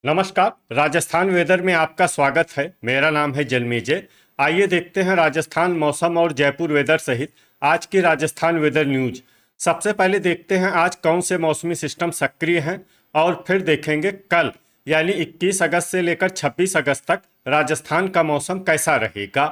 नमस्कार। राजस्थान वेदर में आपका स्वागत है। मेरा नाम है जन्मेजय। आइए देखते हैं राजस्थान मौसम और जयपुर वेदर सहित आज की राजस्थान वेदर न्यूज। सबसे पहले देखते हैं आज कौन से मौसमी सिस्टम सक्रिय हैं और फिर देखेंगे कल यानी 21 अगस्त से लेकर 26 अगस्त तक राजस्थान का मौसम कैसा रहेगा।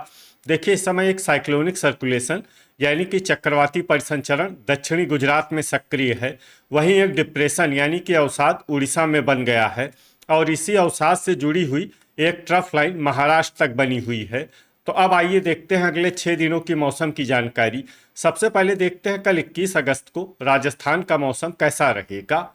देखिए, इस समय एक साइक्लोनिक सर्कुलेशन यानी कि चक्रवाती परिसंचरण दक्षिणी गुजरात में सक्रिय है। वहीं एक डिप्रेशन यानी कि अवसाद उड़ीसा में बन गया है और इसी अवसाद से जुड़ी हुई एक ट्रफ लाइन महाराष्ट्र तक बनी हुई है। तो अब आइए देखते हैं अगले 6 दिनों की मौसम की जानकारी। सबसे पहले देखते हैं कल 21 अगस्त को राजस्थान का मौसम कैसा रहेगा।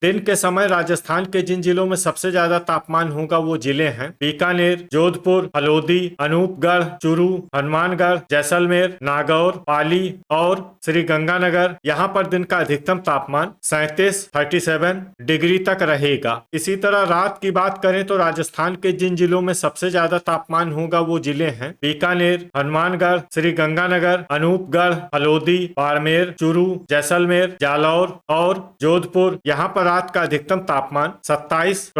दिन के समय राजस्थान के जिन जिलों में सबसे ज्यादा तापमान होगा वो जिले हैं बीकानेर, जोधपुर, हल्द्वानी, अनूपगढ़, चूरू, हनुमानगढ़, जैसलमेर, नागौर, पाली और श्री गंगानगर। यहाँ पर दिन का अधिकतम तापमान 37 डिग्री तक रहेगा। इसी तरह रात की बात करें तो राजस्थान के जिन जिलों में सबसे ज्यादा तापमान होगा वो जिले हैं बीकानेर, हनुमानगढ़, श्री गंगानगर, अनूपगढ़, हल्द्वानी, बाड़मेर, चूरू, जैसलमेर, जालौर और जोधपुर। यहाँ पर रात का अधिकतम तापमान 27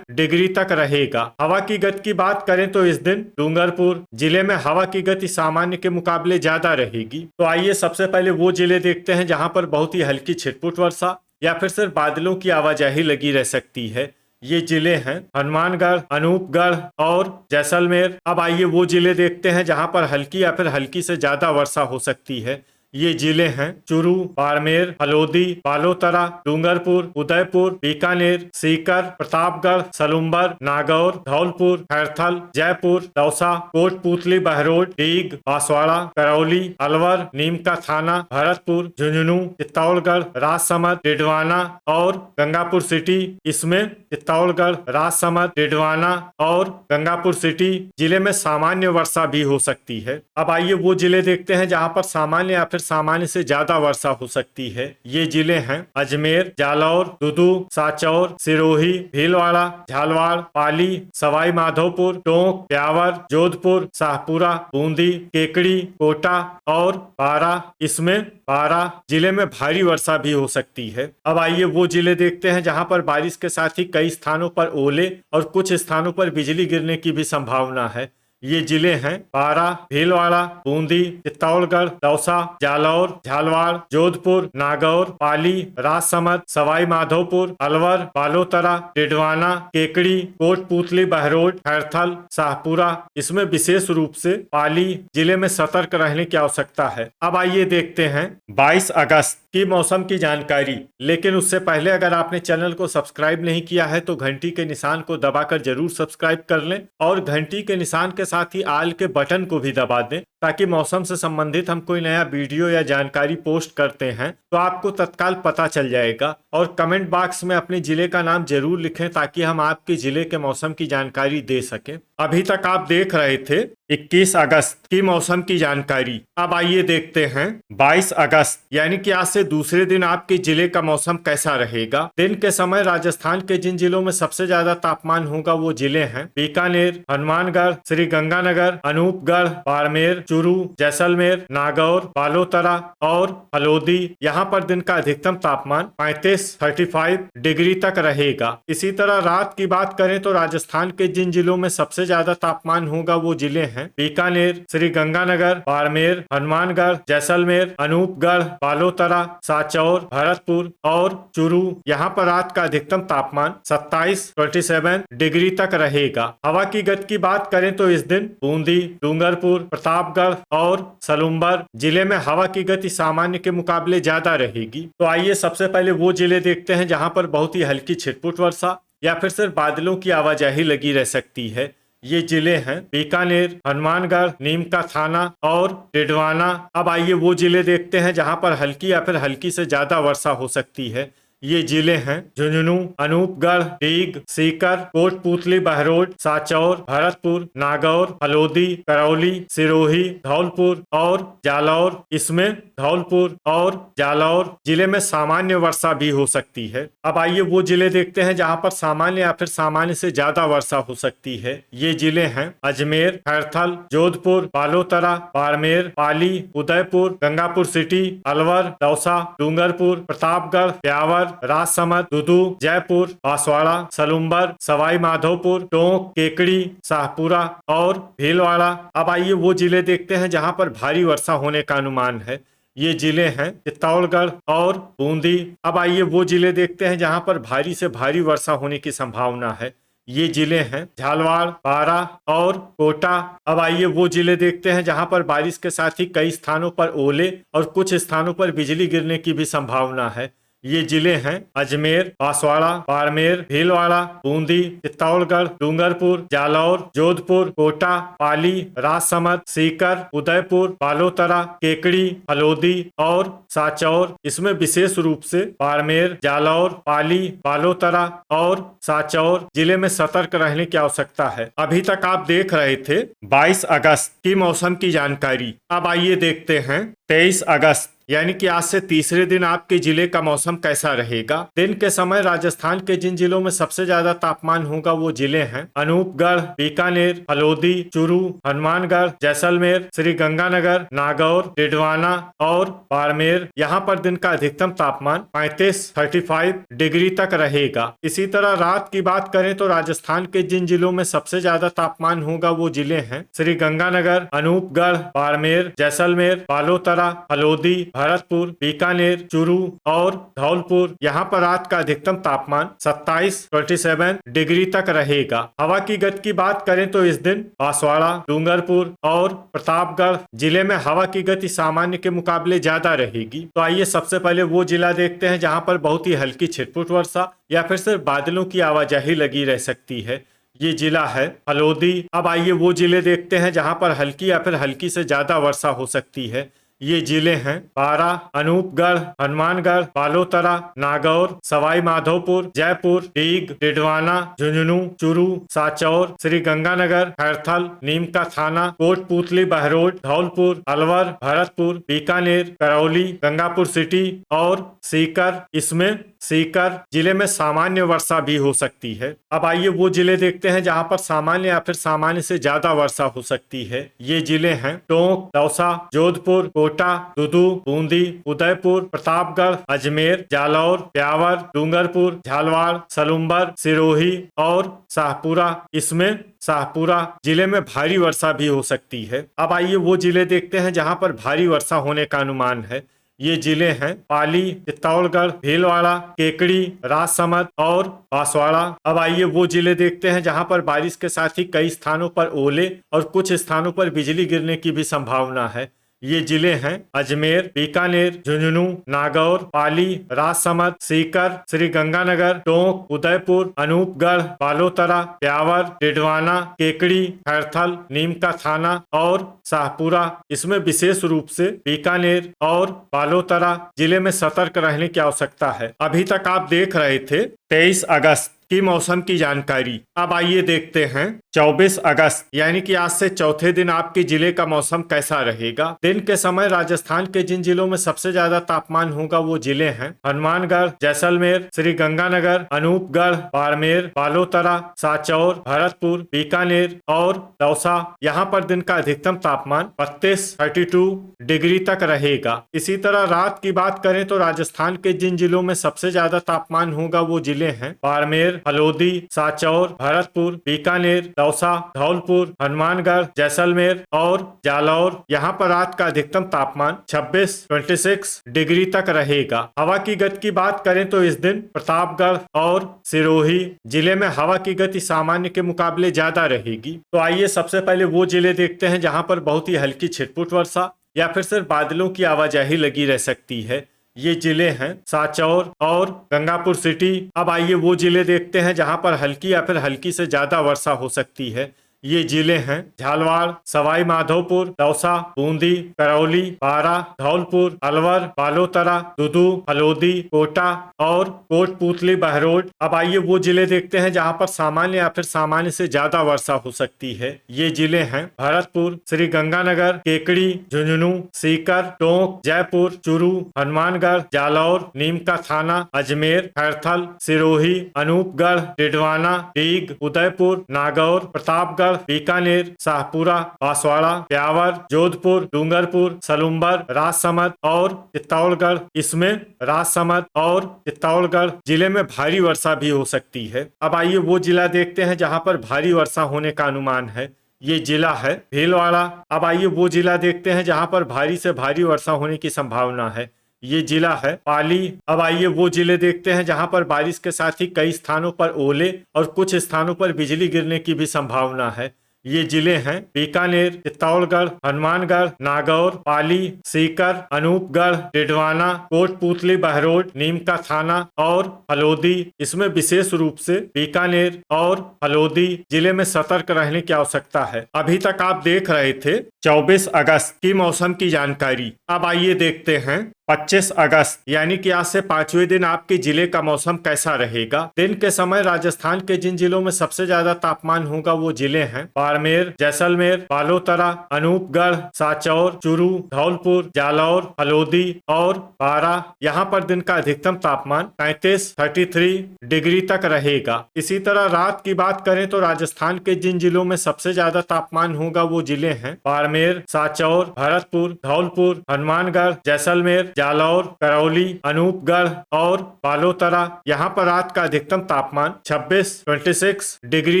डिग्री तक रहेगा। हवा की गति की बात करें तो इस दिन डूंगरपुर जिले में हवा की गति सामान्य के मुकाबले ज्यादा रहेगी। तो आइए सबसे पहले वो जिले देखते हैं जहां पर बहुत ही हल्की छिटपुट वर्षा या फिर सिर्फ बादलों की आवाजाही लगी रह सकती है। ये जिले हैं हनुमानगढ़, अनूपगढ़ और जैसलमेर। अब आइए वो जिले देखते हैं जहां पर हल्की या फिर हल्की से ज्यादा वर्षा हो सकती है। ये जिले हैं चूरू, बाड़मेर, हल्द्वानी, बालोतरा, डूंगरपुर, उदयपुर, बीकानेर, सीकर, प्रतापगढ़, सलुम्बर, नागौर, धौलपुर, खैरथल, जयपुर, दौसा, कोटपूतली, बहरोड, डीग, बांसवाड़ा, करौली, अलवर, नीमका थाना, भरतपुर, झुंझुनू, चित्तौड़गढ़, राजसमंद, डिडवाना और गंगापुर सिटी। इसमें चित्तौड़गढ़, राजसमंद, डिडवाना और गंगापुर सिटी जिले में सामान्य वर्षा भी हो सकती है। अब आइए वो जिले देखते हैं जहां पर सामान्य या फिर सामान्य से ज्यादा वर्षा हो सकती है। ये जिले हैं अजमेर, जालौर, दुदू, साचौर, सिरोही, भीलवाड़ा, झालवाड़, पाली, सवाई माधोपुर, टोंक, ब्यावर, जोधपुर, शाहपुरा, बूंदी, केकड़ी, कोटा और बारा। इसमें बारा जिले में भारी वर्षा भी हो सकती है। अब आइए वो जिले देखते हैं जहां पर बारिश के साथ ही कई स्थानों पर ओले और कुछ स्थानों पर बिजली गिरने की भी संभावना है। ये जिले हैं बारा, भीलवाड़ा, बूंदी, चित्तौड़गढ़, दौसा, जालौर, झालवाड़, जोधपुर, नागौर, पाली, राजसमंद, सवाई माधोपुर, अलवर, बालोतरा, डिडवाना, केकड़ी, कोटपूतली, बहरोड, खैरथल, शाहपुरा। इसमें विशेष रूप से पाली जिले में सतर्क रहने की आवश्यकता है। अब आइए देखते हैं 22 अगस्त की मौसम की जानकारी। लेकिन उससे पहले अगर आपने चैनल को सब्सक्राइब नहीं किया है तो घंटी के निशान को दबाकर जरूर सब्सक्राइब कर लें और घंटी के निशान के साथ ही आल के बटन को भी दबा दें ताकि मौसम से संबंधित हम कोई नया वीडियो या जानकारी पोस्ट करते हैं तो आपको तत्काल पता चल जाएगा। और कमेंट बॉक्स में अपने जिले का नाम जरूर लिखें ताकि हम आपके जिले के मौसम की जानकारी दे सकें। अभी तक आप देख रहे थे 21 अगस्त की मौसम की जानकारी। अब आइए देखते हैं 22 अगस्त यानी कि आज से दूसरे दिन आपके जिले का मौसम कैसा रहेगा। दिन के समय राजस्थान के जिन जिलों में सबसे ज्यादा तापमान होगा वो जिले हैं बीकानेर, हनुमानगढ़, श्री गंगानगर, अनूपगढ़, बाड़मेर, चूरू, जैसलमेर, नागौर, बालोतरा और हल्द्वानी। यहाँ पर दिन का अधिकतम तापमान 35 डिग्री तक रहेगा। इसी तरह रात की बात करें तो राजस्थान के जिन जिलों में सबसे ज्यादा तापमान होगा वो जिले हैं बीकानेर, श्री गंगानगर, बाड़मेर, हनुमानगढ़, जैसलमेर, अनूपगढ़, बालोतरा, साचौर, भरतपुर और चूरू। यहाँ पर रात का अधिकतम तापमान 27 डिग्री तक रहेगा। हवा की गति की बात करें तो इस दिन बूंदी, डूंगरपुर, प्रतापगढ़ और सलुम्बर जिले में हवा की गति सामान्य के मुकाबले ज्यादा रहेगी। तो आइए सबसे पहले वो जिले देखते हैं जहां पर बहुत ही हल्की छिटपुट वर्षा या फिर सिर्फ बादलों की आवाजाही लगी रह सकती है। ये जिले हैं बीकानेर, हनुमानगढ़, नीमका थाना और डिडवाना। अब आइए वो जिले देखते हैं जहां पर हल्की या फिर हल्की से ज्यादा वर्षा हो सकती है। ये जिले हैं झुंझुनू, अनूपगढ़, डीग, सीकर, कोटपूतली, बहरोड, साचौर, भरतपुर, नागौर, हल्द्वानी, करौली, सिरोही, धौलपुर और जालौर। इसमें धौलपुर और जालौर जिले में सामान्य वर्षा भी हो सकती है। अब आइए वो जिले देखते हैं जहां पर सामान्य या फिर सामान्य से ज्यादा वर्षा हो सकती है। ये जिले हैं अजमेर, खैरथल, जोधपुर, बालोतरा, बाड़मेर, पाली, उदयपुर, गंगापुर सिटी, अलवर, दौसा, डूंगरपुर, प्रतापगढ़, ब्यावर, राजसमंद, दुदू, जयपुर, बांसवाड़ा, सलुम्बर, सवाई माधोपुर, टोंक, केकड़ी, शाहपुरा और भीलवाड़ा। अब आइए वो जिले देखते हैं जहां पर भारी वर्षा होने का अनुमान है। ये जिले हैं चित्तौड़गढ़ और बूंदी। अब आइए वो जिले देखते हैं जहां पर भारी से भारी वर्षा होने की संभावना है। ये जिले हैं झालवाड़, बारां और कोटा। अब आइए वो जिले देखते हैं जहां पर बारिश के साथ ही कई स्थानों पर ओले और कुछ स्थानों पर बिजली गिरने की भी संभावना है। ये जिले हैं अजमेर, बांसवाड़ा, बाड़मेर, भीलवाड़ा, बूंदी, चित्तौड़गढ़, डूंगरपुर, जालौर, जोधपुर, कोटा, पाली, राजसमंद, सीकर, उदयपुर, बालोतरा, केकड़ी, हलोदी और सांचौर। इसमें विशेष रूप से बाड़मेर, जालौर, पाली, बालोतरा और सांचौर जिले में सतर्क रहने की आवश्यकता है। अभी तक आप देख रहे थे 22 अगस्त की मौसम की जानकारी। अब आइए देखते हैं 23 अगस्त यानी कि आज से तीसरे दिन आपके जिले का मौसम कैसा रहेगा। दिन के समय राजस्थान के जिन जिलों में सबसे ज्यादा तापमान होगा वो जिले हैं अनूपगढ़, बीकानेर, हल्द्वानी, चूरू, हनुमानगढ़, जैसलमेर, श्री गंगानगर, नागौर, डिडवाना और बाड़मेर। यहाँ पर दिन का अधिकतम तापमान 35 डिग्री तक रहेगा। इसी तरह रात की बात करें तो राजस्थान के जिन जिलों में सबसे ज्यादा तापमान होगा वो जिले हैं श्री गंगानगर, अनूपगढ़, बाड़मेर, जैसलमेर, बालोतरा, हल्द्वानी, भरतपुर, बीकानेर, चूरू और धौलपुर। यहाँ पर रात का अधिकतम तापमान 27 डिग्री तक रहेगा। हवा की गति की बात करें तो इस दिन बांसवाड़ा, डूंगरपुर और प्रतापगढ़ जिले में हवा की गति सामान्य के मुकाबले ज्यादा रहेगी। तो आइए सबसे पहले वो जिला देखते हैं जहाँ पर बहुत ही हल्की छिटपुट वर्षा या फिर सिर्फ बादलों की आवाजाही लगी रह सकती है। ये जिला है हल्द्वानी। अब आइए वो जिले देखते हैं जहाँ पर हल्की या फिर हल्की से ज्यादा वर्षा हो सकती है। ये जिले हैं बारां, अनूपगढ़, हनुमानगढ़, बालोतरा, नागौर, सवाई माधोपुर, जयपुर, डीग, डिडवाना, झुंझुनू, चूरू, सांचौर, श्री गंगानगर, खैरथल, नीमका थाना, कोटपूतली, बहरोड, धौलपुर, अलवर, भरतपुर, बीकानेर, करौली, गंगापुर सिटी और सीकर। इसमें सीकर जिले में सामान्य वर्षा भी हो सकती है। अब आइए वो जिले देखते हैं जहां पर सामान्य या फिर सामान्य से ज्यादा वर्षा हो सकती है। ये जिले हैं टोंक, दौसा, जोधपुर, कोटा, दुदू, बूंदी, उदयपुर, प्रतापगढ़, अजमेर, जालौर, ब्यावर, डूंगरपुर, झालवाड़, सलुम्बर, सिरोही और शाहपुरा। इसमें शाहपुरा जिले में भारी वर्षा भी हो सकती है। अब आइए वो जिले देखते हैं जहां पर भारी वर्षा होने का अनुमान है। ये जिले हैं पाली, चित्तौड़गढ़, भीलवाड़ा, केकड़ी, राजसमंद और बांसवाड़ा। अब आइए वो जिले देखते हैं जहां पर बारिश के साथ ही कई स्थानों पर ओले और कुछ स्थानों पर बिजली गिरने की भी संभावना है। ये जिले हैं अजमेर, बीकानेर, झुंझुनू, नागौर, पाली, राजसमंद, सीकर, श्री गंगानगर, टोंक, उदयपुर, अनूपगढ़, बालोतरा, ब्यावर, डिडवाना, केकड़ी, खैरथल, नीमका थाना और शाहपुरा। इसमें विशेष रूप से बीकानेर और बालोतरा जिले में सतर्क रहने की आवश्यकता है। अभी तक आप देख रहे थे 23 अगस्त की मौसम की जानकारी। अब आइए देखते हैं 24 अगस्त यानी कि आज से चौथे दिन आपके जिले का मौसम कैसा रहेगा। दिन के समय राजस्थान के जिन जिलों में सबसे ज्यादा तापमान होगा वो जिले हैं हनुमानगढ़, जैसलमेर, श्री गंगानगर, अनूपगढ़, बाड़मेर, बालोतरा, सांचौर, भरतपुर, बीकानेर और दौसा। यहाँ पर दिन का अधिकतम तापमान 32 डिग्री तक रहेगा। इसी तरह रात की बात करें तो राजस्थान के जिन जिलों में सबसे ज्यादा तापमान होगा वो जिले हैं बाड़मेर, हल्द्वानी, सांचौर, भरतपुर, बीकानेर, दौसा, धौलपुर, हनुमानगढ़, जैसलमेर और जालौर। यहाँ पर रात का अधिकतम तापमान 26 डिग्री तक रहेगा। हवा की गति की बात करें तो इस दिन प्रतापगढ़ और सिरोही जिले में हवा की गति सामान्य के मुकाबले ज्यादा रहेगी। तो आइए सबसे पहले वो जिले देखते हैं जहाँ पर बहुत ही हल्की छिटपुट वर्षा या फिर सिर्फ बादलों की आवाजाही लगी रह सकती है। ये जिले हैं सांचौर और गंगापुर सिटी। अब आइए वो जिले देखते हैं जहां पर हल्की या फिर हल्की से ज्यादा वर्षा हो सकती है। ये जिले हैं झालवाड़, सवाई माधोपुर, दौसा, बूंदी, करौली, बारां, धौलपुर, अलवर, बालोतरा, दुदू, हल्द्वानी, कोटा और कोटपूतली, बहरोड। अब आइए वो जिले देखते हैं जहां पर सामान्य या फिर सामान्य से ज्यादा वर्षा हो सकती है। ये जिले हैं भरतपुर, श्री गंगानगर, केकड़ी, झुंझुनू, सीकर, टोंक, जयपुर, चूरू, हनुमानगढ़, जालौर, नीमका थाना, अजमेर, खैरथल, सिरोही, अनूपगढ़, डिडवाना, डीग, उदयपुर, नागौर, प्रतापगढ़ चित्तौड़गढ़, बीकानेर, शाहपुरा, बांसवाड़ा, ब्यावर, जोधपुर, डूंगरपुर, सलूम्बर, राजसमंद और चित्तौड़गढ़। इसमें राजसमंद और चित्तौड़गढ़ जिले में भारी वर्षा भी हो सकती है। अब आइए वो जिला देखते हैं जहां पर भारी वर्षा होने का अनुमान है। ये जिला है भीलवाड़ा। अब आइए वो जिला देखते हैं जहां पर भारी से भारी वर्षा होने की संभावना है। ये जिला है पाली। अब आइए वो जिले देखते हैं जहां पर बारिश के साथ ही कई स्थानों पर ओले और कुछ स्थानों पर बिजली गिरने की भी संभावना है। ये जिले हैं बीकानेर, चित्तौड़गढ़, हनुमानगढ़, नागौर, पाली, सीकर, अनूपगढ़, डिडवाना, कोटपूतली, बहरोड, नीमका थाना और हलोदी। इसमें विशेष रूप से बीकानेर और हलोदी जिले में सतर्क रहने की आवश्यकता है। अभी तक आप देख रहे थे 24 अगस्त की मौसम की जानकारी। अब आइए देखते हैं 25 अगस्त यानी कि आज से 5वें दिन आपके जिले का मौसम कैसा रहेगा। दिन के समय राजस्थान के जिन जिलों में सबसे ज्यादा तापमान होगा वो जिले हैं बाड़मेर, जैसलमेर, बालोतरा, अनूपगढ़, सांचौर, चूरू, धौलपुर, जालौर, हलोदी और बारां। यहाँ पर दिन का अधिकतम तापमान 33 डिग्री तक रहेगा। इसी तरह रात की बात करें तो राजस्थान के जिन जिलों में सबसे ज्यादा तापमान होगा वो जिले हैं बाड़मेर, सांचौर, भरतपुर, धौलपुर, हनुमानगढ़, जैसलमेर, जालौर, करौली, अनूपगढ़ और बालोतरा। यहाँ पर रात का अधिकतम तापमान 26 डिग्री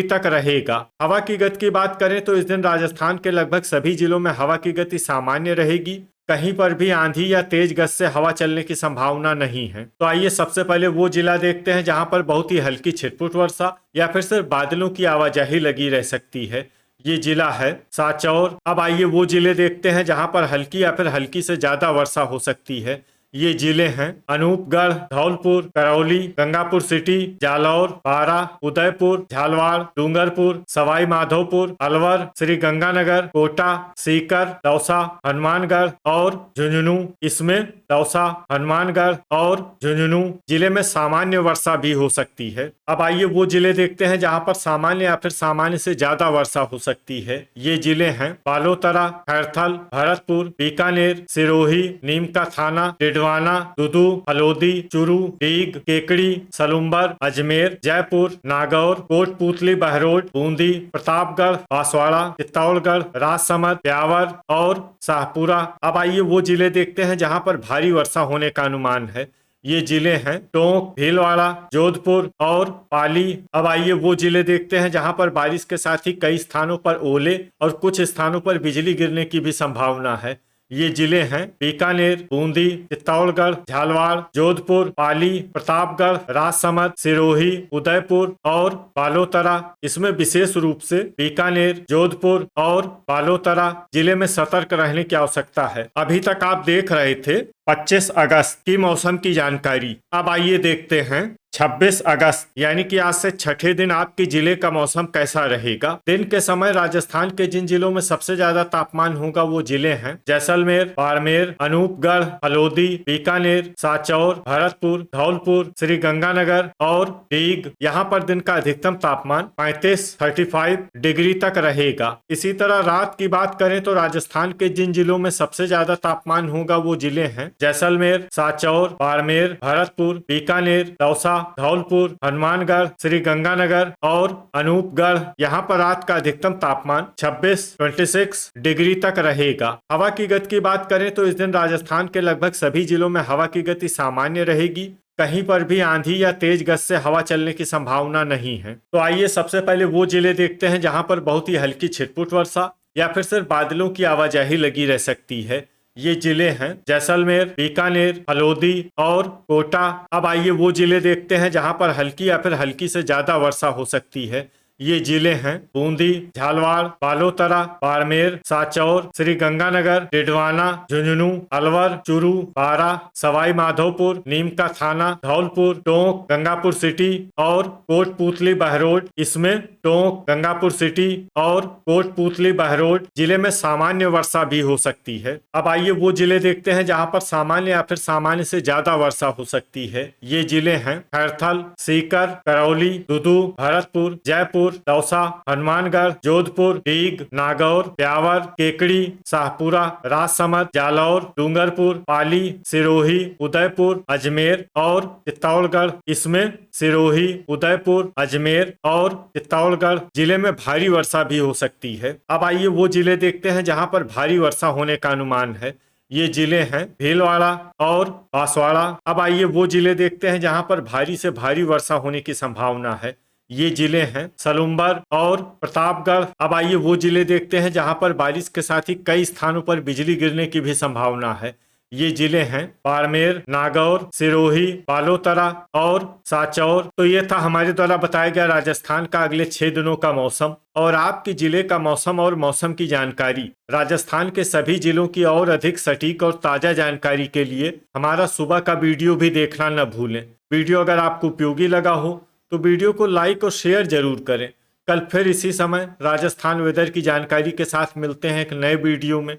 तक रहेगा। हवा की गति की बात करें तो इस दिन राजस्थान के लगभग सभी जिलों में हवा की गति सामान्य रहेगी। कहीं पर भी आंधी या तेज गति से हवा चलने की संभावना नहीं है। तो आइए सबसे पहले वो जिला देखते हैं जहां पर बहुत ही हल्की छिटपुट वर्षा या फिर सिर्फ बादलों की आवाजाही लगी रह सकती है। ये जिला है सांचौर। अब आइए वो जिले देखते हैं जहां पर हल्की या फिर हल्की से ज्यादा वर्षा हो सकती है। ये जिले हैं अनूपगढ़, धौलपुर, करौली, गंगापुर सिटी, जालौर, बारां, उदयपुर, झालवाड़, डूंगरपुर, सवाई माधोपुर, अलवर, श्री गंगानगर, कोटा, सीकर, दौसा, हनुमानगढ़ और झुंझुनू। इसमें दौसा, हनुमानगढ़ और झुंझुनू जिले में सामान्य वर्षा भी हो सकती है। अब आइए वो जिले देखते हैं जहां पर सामान्य या फिर सामान्य से ज्यादा वर्षा हो सकती है। ये जिले हैं बालोतरा, खैरथल, भरतपुर, बीकानेर, सिरोही, नीमका थाना, डिडवाना, दुदू, हलोदी, चूरू, डीग, केकड़ी, सलूम्बर, अजमेर, जयपुर, नागौर, कोटपूतली, बहरोड, बूंदी, प्रतापगढ़, बांसवाड़ा, चित्तौड़गढ़, राजसमंद, ब्यावर और शाहपुरा। अब आइए वो जिले देखते हैं जहां पर भारी वर्षा होने का अनुमान है। ये जिले हैं टोंक, भीलवाड़ा, जोधपुर और पाली। अब आइए वो जिले देखते हैं जहां पर बारिश के साथ ही कई स्थानों पर ओले और कुछ स्थानों पर बिजली गिरने की भी संभावना है। ये जिले हैं बीकानेर, बूंदी, चित्तौड़गढ़, झालवाड़, जोधपुर, पाली, प्रतापगढ़, राजसमंद, सिरोही, उदयपुर और बालोतरा। इसमें विशेष रूप से बीकानेर, जोधपुर और बालोतरा जिले में सतर्क रहने की आवश्यकता है। अभी तक आप देख रहे थे 25 अगस्त की मौसम की जानकारी। अब आइए देखते हैं 26 अगस्त यानी कि आज से छठे दिन आपके जिले का मौसम कैसा रहेगा। दिन के समय राजस्थान के जिन जिलों में सबसे ज्यादा तापमान होगा वो जिले हैं जैसलमेर, बाड़मेर, अनूपगढ़, हलोदी, बीकानेर, सांचौर, भरतपुर, धौलपुर, श्री गंगानगर और डीग। यहाँ पर दिन का अधिकतम तापमान 35 डिग्री तक रहेगा। इसी तरह रात की बात करें तो राजस्थान के जिन जिलों में सबसे ज्यादा तापमान होगा वो जिले हैं जैसलमेर, सांचौर, बाड़मेर, भरतपुर, बीकानेर, दौसा, धौलपुर, हनुमानगढ़, श्री गंगानगर और अनूपगढ़। यहाँ पर रात का अधिकतम तापमान 26 डिग्री तक रहेगा। हवा की गति की बात करें तो इस दिन राजस्थान के लगभग सभी जिलों में हवा की गति सामान्य रहेगी। कहीं पर भी आंधी या तेज गति से हवा चलने की संभावना नहीं है। तो आइए सबसे पहले वो जिले देखते हैं जहां पर बहुत ही हल्की छिटपुट वर्षा या फिर सिर्फ बादलों की आवाजाही लगी रह सकती है। ये जिले हैं जैसलमेर, बीकानेर, हलोदी और कोटा। अब आइए वो जिले देखते हैं जहां पर हल्की या फिर हल्की से ज्यादा वर्षा हो सकती है। ये जिले हैं बूंदी, झालवाड़, बालोतरा, बाड़मेर, सांचौर, श्री गंगानगर, डिडवाना, झुंझुनू, अलवर, चूरू, बारां, सवाई माधोपुर, नीमका थाना, धौलपुर, टोंक, गंगापुर सिटी और कोटपूतली, बहरोड। इसमें टोंक, गंगापुर सिटी और कोटपूतली, बहरोड जिले में सामान्य वर्षा भी हो सकती है। अब आइए वो जिले देखते हैं जहां पर सामान्य या फिर सामान्य से ज्यादा वर्षा हो सकती है। ये जिले हैं खैरथल, सीकर, करौली, दुदू, भरतपुर, जयपुर, जौनपुर, दौसा, हनुमानगढ़, जोधपुर, डीग, नागौर, ब्यावर, केकड़ी, शाहपुरा, राजसमंद, जालौर, डूंगरपुर, पाली, सिरोही, उदयपुर, अजमेर और चित्तौड़गढ़। इसमें सिरोही, उदयपुर, अजमेर और चित्तौड़गढ़ जिले में भारी वर्षा भी हो सकती है। अब आइए वो जिले देखते हैं जहां पर भारी वर्षा होने का अनुमान है। ये जिले हैं भीलवाड़ा और बांसवाड़ा। अब आइए वो जिले देखते हैं जहां पर भारी से भारी वर्षा होने की संभावना है। ये जिले हैं सलुम्बर और प्रतापगढ़। अब आइए वो जिले देखते हैं जहां पर बारिश के साथ ही कई स्थानों पर बिजली गिरने की भी संभावना है। ये जिले हैं बाड़मेर, नागौर, सिरोही, बालोतरा और सांचौर। तो ये था हमारे द्वारा बताया गया राजस्थान का अगले 6 दिनों का मौसम। और आपके जिले का मौसम और मौसम की जानकारी, राजस्थान के सभी जिलों की और अधिक सटीक और ताजा जानकारी के लिए हमारा सुबह का वीडियो भी देखना न भूलें। वीडियो अगर आपको उपयोगी लगा हो तो वीडियो को लाइक और शेयर जरूर करें। कल फिर इसी समय राजस्थान वेदर की जानकारी के साथ मिलते हैं एक नए वीडियो में।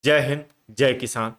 जय हिंद, जय किसान।